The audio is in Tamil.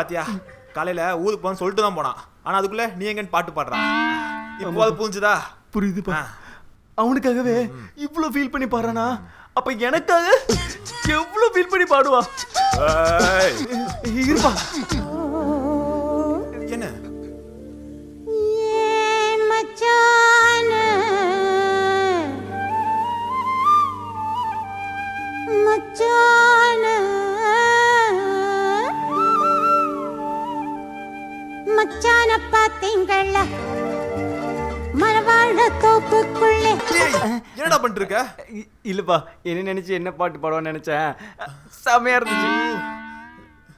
பாத்தியா காலையில ஊருக்கு போன்னு சொல்லிட்டு தான் போனான். ஆனா அதுக்குள்ள நீ எங்கன்னு பாட்டு பாடுறான். இப்போ அது புரிஞ்சுதா? புரியுதுப்பா. அவனுக்காகவே இவ்வளவு ஃபீல் பண்ணி பாடுறானா, அப்ப எனக்காக எவ்வளவு ஃபீல் பண்ணி பாடுவா? இருப்பா. என்ன மச்சான பாத்தீங்களா மரவாழ தோப்புக்குள்ளே? என்னடா பண்ணிட்டு இருக்க? இல்லப்பா, என்ன நினைச்சு என்ன பாட்டு பாடுவான்னு நினைச்சேன். செமையா இருந்துச்சு.